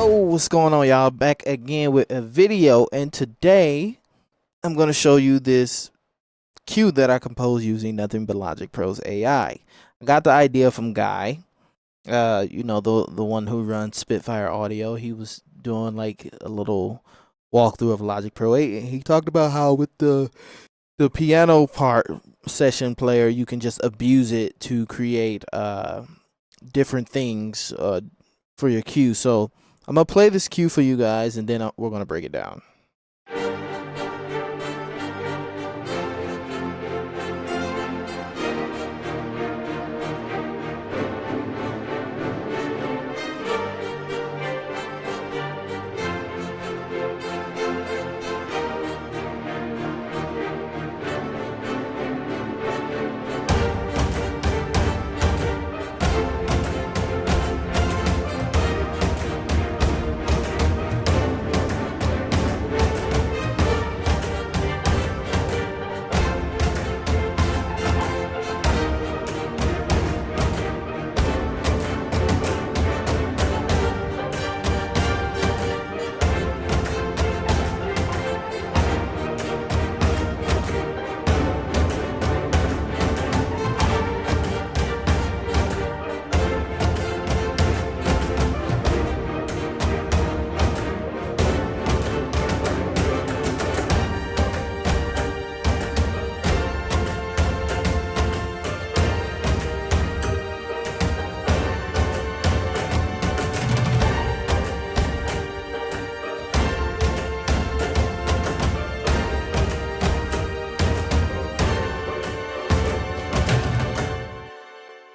What's going on, y'all? Back again with a video, and today I'm going to show you this cue that I composed using nothing but Logic Pro's AI. I got the idea from Guy, the one who runs Spitfire Audio. He was doing like a little walkthrough of Logic Pro 8, and he talked about how with the piano part session player, you can just abuse it to create different things for your cue. So I'm gonna play this cue for you guys, and then we're gonna break it down.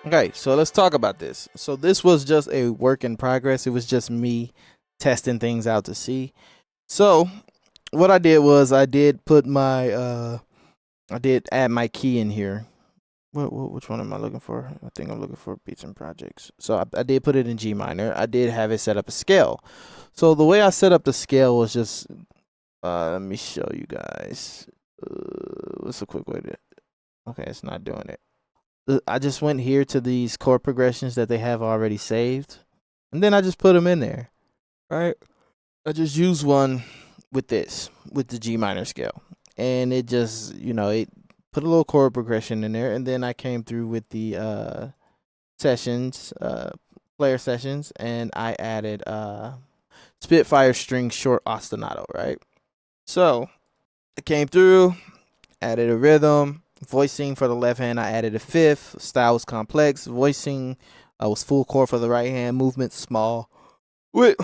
Okay, so let's talk about this. So this was just a work in progress. It was just me testing things out to see. So what I did was I did put my I did add my key in here. Which one am I looking for? I think I'm looking for beats and projects. So I did put it in G minor. I did have it set up a scale. So the way I set up the scale was just let me show you guys. What's a quick way to? Okay, it's not doing it. I just went here to these chord progressions that they have already saved, and then I just put them in there, right? I just used one with the G minor scale, and it just, it put a little chord progression in there, and then I came through with the sessions, player sessions, and I added Spitfire string short ostinato, right? So I came through, added a rhythm. Voicing for the left hand, I added a fifth. Style was complex. Voicing was full chord for the right hand. Movement small with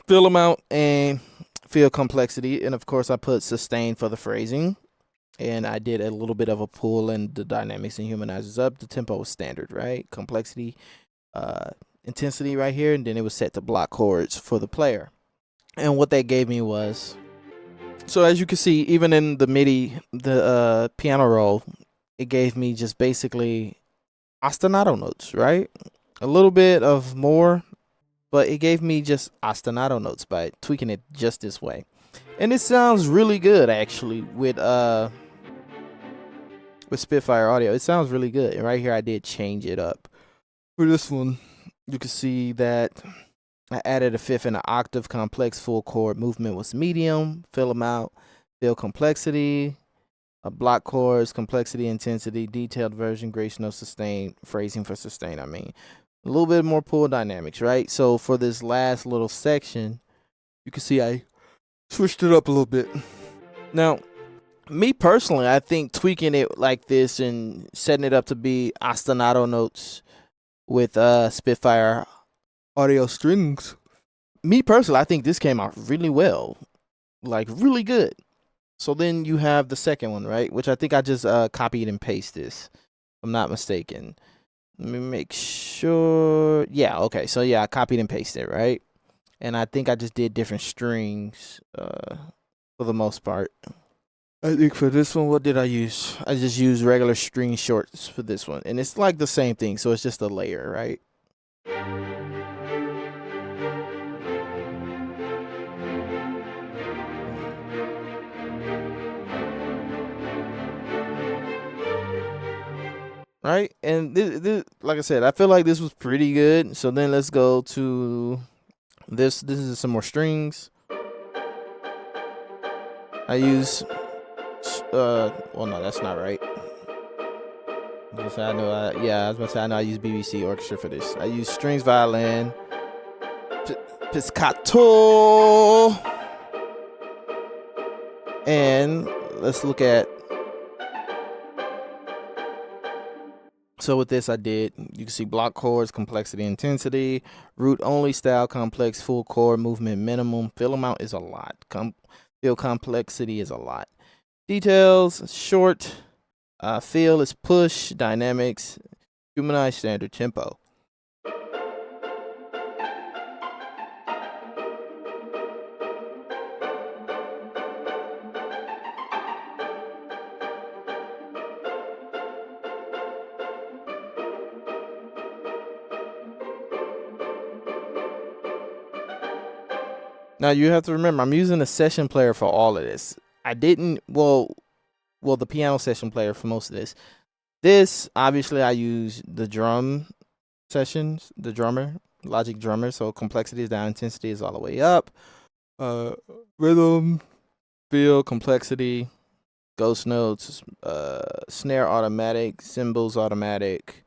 fill amount and feel complexity. And of course, I put sustain for the phrasing. And I did a little bit of a pull and the dynamics and humanizers up. The tempo was standard, right? Complexity, intensity right here. And then it was set to block chords for the player. And what that gave me was, so as you can see, even in the MIDI, the piano roll, it gave me just basically ostinato notes, right? A little bit of more, but it gave me just ostinato notes by tweaking it just this way. And it sounds really good, actually, with Spitfire Audio. It sounds really good. And right here, I did change it up. For this one, you can see that I added a fifth and an octave. Complex full chord movement was medium. Fill them out. Fill complexity. Block chords, complexity, intensity, detailed version, grace, no sustain, phrasing for sustain. I mean, a little bit more pull dynamics, right? So for this last little section, you can see I switched it up a little bit. Now, me personally, I think tweaking it like this and setting it up to be ostinato notes with Spitfire Audio strings, me personally, I think this came out really well, like really good. So then you have the second one, right? Which I think I just copied and pasted this, if I'm not mistaken. Let me make sure. Yeah, okay. So yeah, I copied and pasted, right? And I think I just did different strings for the most part. I think for this one, what did I use? I just used regular string shorts for this one. And it's like the same thing, so it's just a layer, right? Right, and this, like I said, I feel like this was pretty good. So then let's go to This is some more strings. I use well, no, that's not right. I was about to say I know I use BBC orchestra for this. I use strings, violin, pizzicato, and let's look at. So with this, you can see block chords, complexity, intensity, root only style, complex, full chord, movement minimum, fill amount is a lot, fill complexity is a lot. Details, short, feel is push, dynamics, humanize, standard tempo. Now you have to remember, I'm using a session player for all of this. I didn't, well, the piano session player for most of this. This, obviously, I use the drum sessions, the drummer, Logic drummer. So complexity is down, intensity is all the way up. Rhythm, feel, complexity, ghost notes, snare automatic, cymbals automatic.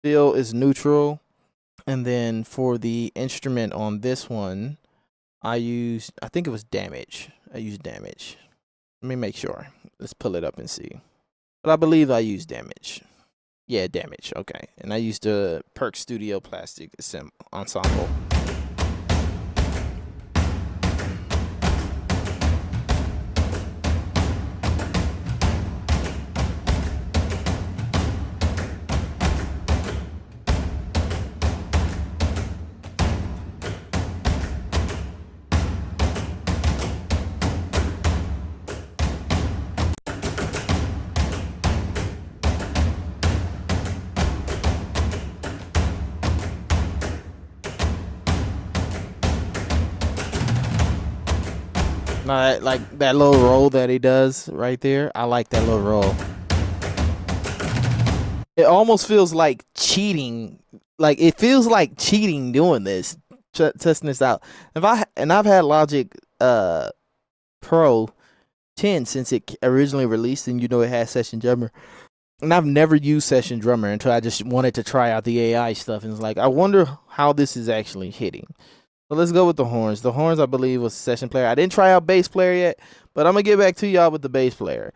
Feel is neutral. And then for the instrument on this one, I think it was damage. I used damage. Let me make sure. Let's pull it up and see. But I believe I used damage. Yeah, damage. Okay. And I used the Perk Studio Plastic Ensemble. Like that little roll that he does right there. I like that little roll. It almost feels like cheating. Like it feels like cheating doing this, testing this out. I've had Logic Pro 10 since it originally released, and it has Session Drummer. And I've never used Session Drummer until I just wanted to try out the AI stuff, and it's like I wonder how this is actually hitting. So let's go with the horns. The horns, I believe, was session player. I didn't try out bass player yet, but I'm going to get back to y'all with the bass player.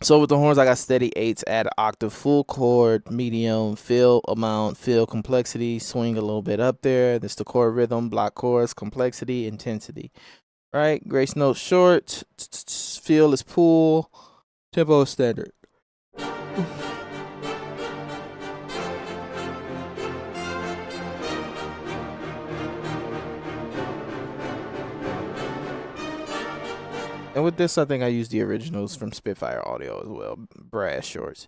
So with the horns, I got steady eights, add octave, full chord, medium, fill amount, fill complexity, swing a little bit up there. That's the chord rhythm, block chords, complexity, intensity. Right? Grace note short, feel is pool, tempo is standard. And with this, I think I used the originals from Spitfire Audio as well, brass shorts.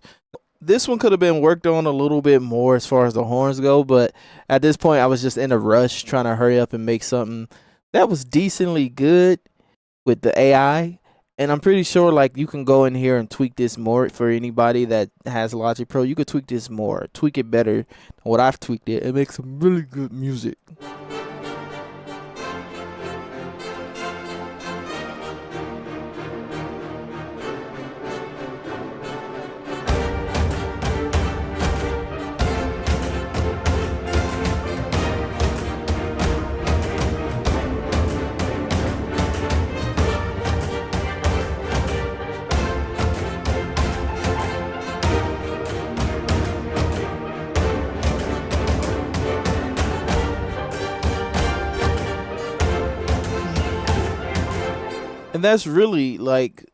This one could have been worked on a little bit more as far as the horns go, but at this point, I was just in a rush trying to hurry up and make something that was decently good with the AI. And I'm pretty sure like you can go in here and tweak this more for anybody that has Logic Pro. You could tweak this more, tweak it better than what I've tweaked it, and make some really good music. And that's really like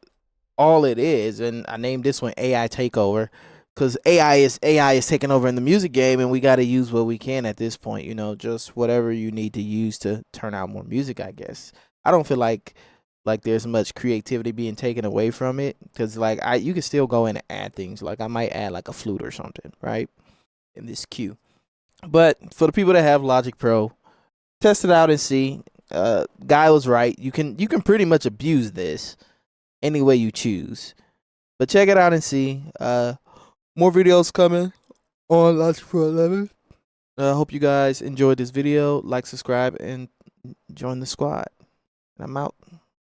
all it is. And I named this one AI Takeover because AI is taking over in the music game, and we got to use what we can at this point. Just whatever you need to use to turn out more music, I guess. I don't feel like there's much creativity being taken away from it because you can still go in and add things. Like I might add like a flute or something, right, in this cue. But for the people that have Logic Pro, test it out and see. Guy was right. You can pretty much abuse this any way you choose. But check it out and see. More videos coming on Logic Pro 11. I hope you guys enjoyed this video. Like, subscribe, and join the squad. I'm out.